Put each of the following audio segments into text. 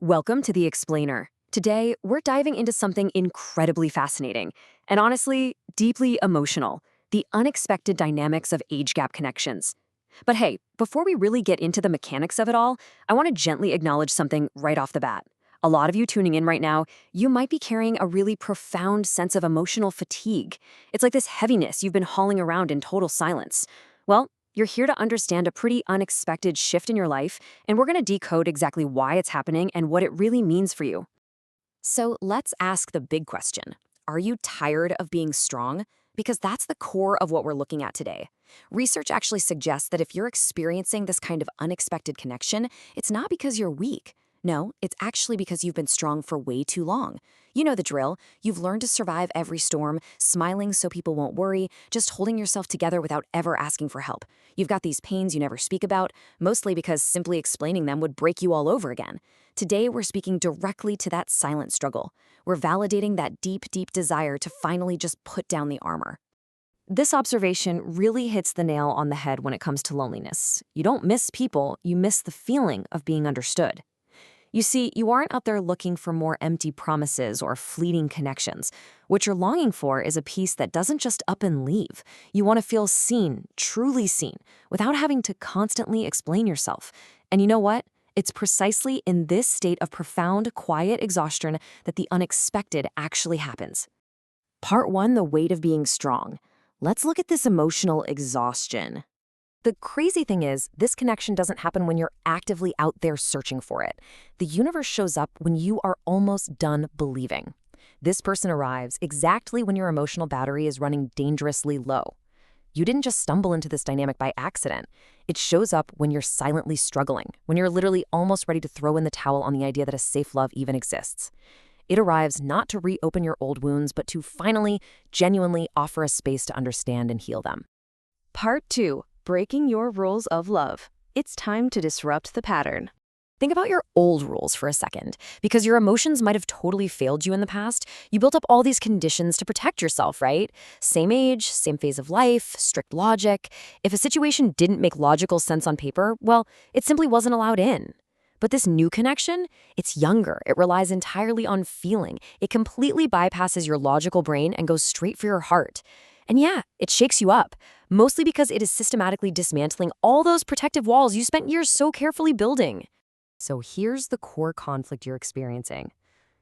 Welcome to The Explainer. Today, we're diving into something incredibly fascinating and honestly, deeply emotional: the unexpected dynamics of age gap connections. But hey, before we really get into the mechanics of it all, I want to gently acknowledge something right off the bat. A lot of you tuning in right now, you might be carrying a really profound sense of emotional fatigue. It's like this heaviness you've been hauling around in total silence. Well, you're here to understand a pretty unexpected shift in your life, and we're going to decode exactly why it's happening and what it really means for you. So let's ask the big question. Are you tired of being strong? Because that's the core of what we're looking at today. Research actually suggests that if you're experiencing this kind of unexpected connection, it's not because you're weak. No, it's actually because you've been strong for way too long. You know the drill. You've learned to survive every storm, smiling so people won't worry, just holding yourself together without ever asking for help. You've got these pains you never speak about, mostly because simply explaining them would break you all over again. Today, we're speaking directly to that silent struggle. We're validating that deep, deep desire to finally just put down the armor. This observation really hits the nail on the head when it comes to loneliness. You don't miss people, you miss the feeling of being understood. You see, you aren't out there looking for more empty promises or fleeting connections. What you're longing for is a peace that doesn't just up and leave. You want to feel seen, truly seen, without having to constantly explain yourself. And you know what? It's precisely in this state of profound, quiet exhaustion that the unexpected actually happens. Part 1: the weight of being strong. Let's look at this emotional exhaustion. The crazy thing is, this connection doesn't happen when you're actively out there searching for it. The universe shows up when you are almost done believing. This person arrives exactly when your emotional battery is running dangerously low. You didn't just stumble into this dynamic by accident. It shows up when you're silently struggling, when you're literally almost ready to throw in the towel on the idea that a safe love even exists. It arrives not to reopen your old wounds, but to finally, genuinely offer a space to understand and heal them. Part 2: breaking your rules of love. It's time to disrupt the pattern. Think about your old rules for a second. Because your emotions might have totally failed you in the past, you built up all these conditions to protect yourself, right? Same age, same phase of life, strict logic. If a situation didn't make logical sense on paper, well, it simply wasn't allowed in. But this new connection, it's younger. It relies entirely on feeling. It completely bypasses your logical brain and goes straight for your heart. And yeah, it shakes you up, mostly because it is systematically dismantling all those protective walls you spent years so carefully building. So here's the core conflict you're experiencing.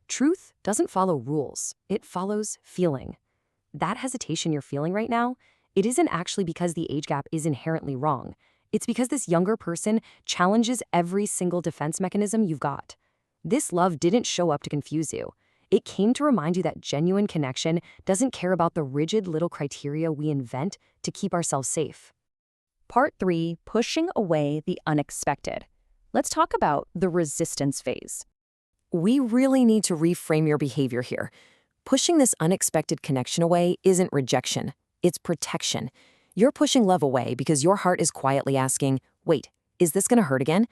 Truth doesn't follow rules, it follows feeling. That hesitation you're feeling right now, it isn't actually because the age gap is inherently wrong. It's because this younger person challenges every single defense mechanism you've got. This love didn't show up to confuse you. It came to remind you that genuine connection doesn't care about the rigid little criteria we invent to keep ourselves safe. Part 3: pushing away the unexpected. Let's talk about the resistance phase. We really need to reframe your behavior here. Pushing this unexpected connection away isn't rejection, it's protection. You're pushing love away because your heart is quietly asking, wait, is this going to hurt again?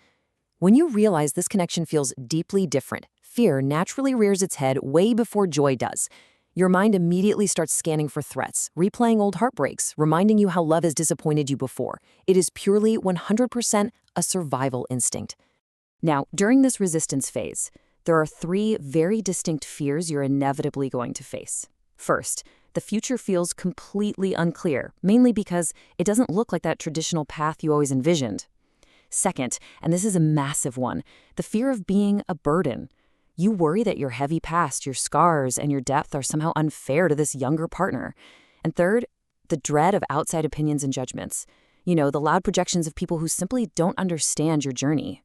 When you realize this connection feels deeply different, fear naturally rears its head way before joy does. Your mind immediately starts scanning for threats, replaying old heartbreaks, reminding you how love has disappointed you before. It is purely 100% a survival instinct. Now, during this resistance phase, there are 3 very distinct fears you're inevitably going to face. First, the future feels completely unclear, mainly because it doesn't look like that traditional path you always envisioned. Second, and this is a massive one, the fear of being a burden. You worry that your heavy past, your scars, and your depth are somehow unfair to this younger partner. And third, the dread of outside opinions and judgments. You know, the loud projections of people who simply don't understand your journey.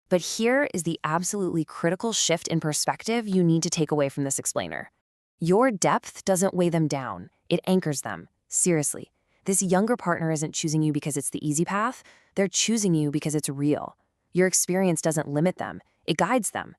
But here is the absolutely critical shift in perspective you need to take away from this explainer. Your depth doesn't weigh them down, it anchors them. Seriously, this younger partner isn't choosing you because it's the easy path, they're choosing you because it's real. Your experience doesn't limit them, it guides them.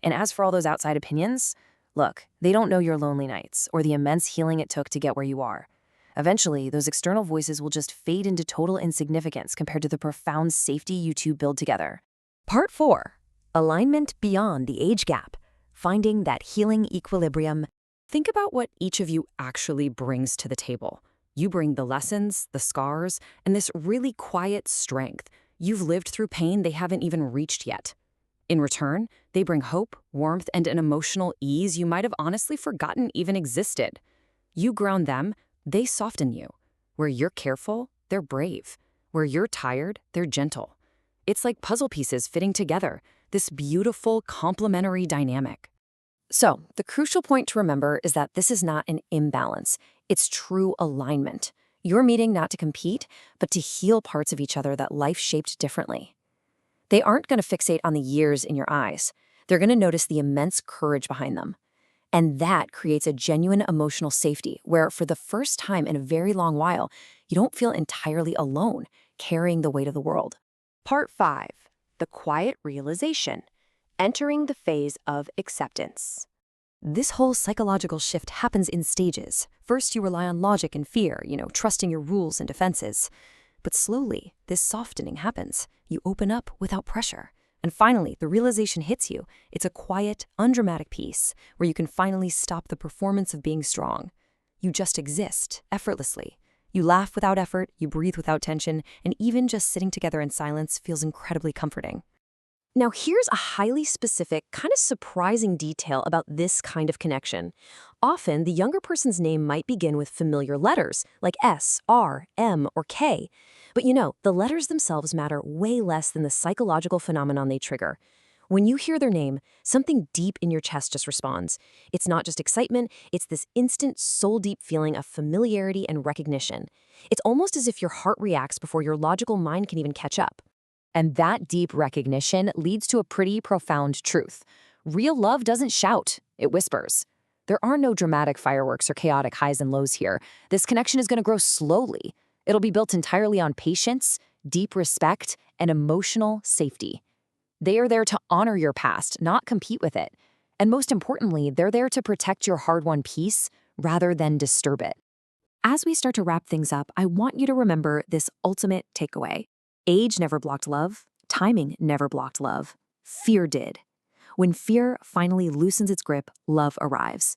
And as for all those outside opinions, look, they don't know your lonely nights or the immense healing it took to get where you are. Eventually, those external voices will just fade into total insignificance compared to the profound safety you two build together. Part 4: alignment beyond the age gap, finding that healing equilibrium. Think about what each of you actually brings to the table. You bring the lessons, the scars, and this really quiet strength. You've lived through pain they haven't even reached yet. In return, They bring hope, warmth, and an emotional ease you might have honestly forgotten even existed. You ground them, they soften you. Where you're careful, they're brave. Where you're tired, they're gentle. It's like puzzle pieces fitting together, this beautiful complementary dynamic. So, the crucial point to remember is that this is not an imbalance. It's true alignment. You're meeting not to compete, but to heal parts of each other that life shaped differently. They aren't going to fixate on the years in your eyes. They're going to notice the immense courage behind them. And that creates a genuine emotional safety where, for the first time in a very long while, you don't feel entirely alone, carrying the weight of the world. Part 5. The quiet realization. Entering the phase of acceptance. This whole psychological shift happens in stages. First, you rely on logic and fear, trusting your rules and defenses. But slowly, this softening happens. You open up without pressure. And finally, the realization hits you. It's a quiet, undramatic peace where you can finally stop the performance of being strong. You just exist, effortlessly. You laugh without effort, you breathe without tension, and even just sitting together in silence feels incredibly comforting. Now, here's a highly specific, kind of surprising detail about this kind of connection. Often, the younger person's name might begin with familiar letters, like S, R, M, or K. But the letters themselves matter way less than the psychological phenomenon they trigger. When you hear their name, something deep in your chest just responds. It's not just excitement, it's this instant, soul-deep feeling of familiarity and recognition. It's almost as if your heart reacts before your logical mind can even catch up. And that deep recognition leads to a pretty profound truth. Real love doesn't shout, it whispers. There are no dramatic fireworks or chaotic highs and lows here. This connection is going to grow slowly. It'll be built entirely on patience, deep respect, and emotional safety. They are there to honor your past, not compete with it. And most importantly, they're there to protect your hard-won peace rather than disturb it. As we start to wrap things up, I want you to remember this ultimate takeaway. Age never blocked love. Timing never blocked love. Fear did. When fear finally loosens its grip, love arrives.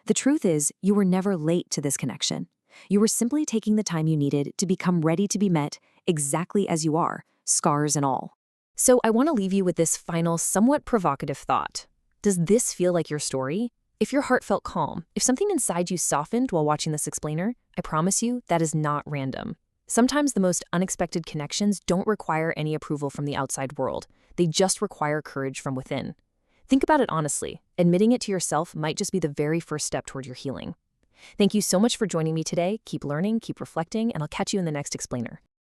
The truth is, you were never late to this connection. You were simply taking the time you needed to become ready to be met exactly as you are, scars and all. So I want to leave you with this final, somewhat provocative thought. Does this feel like your story? If your heart felt calm, if something inside you softened while watching this explainer, I promise you that is not random. Sometimes the most unexpected connections don't require any approval from the outside world. They just require courage from within. Think about it honestly. Admitting it to yourself might just be the very first step toward your healing. Thank you so much for joining me today. Keep learning, keep reflecting, and I'll catch you in the next explainer.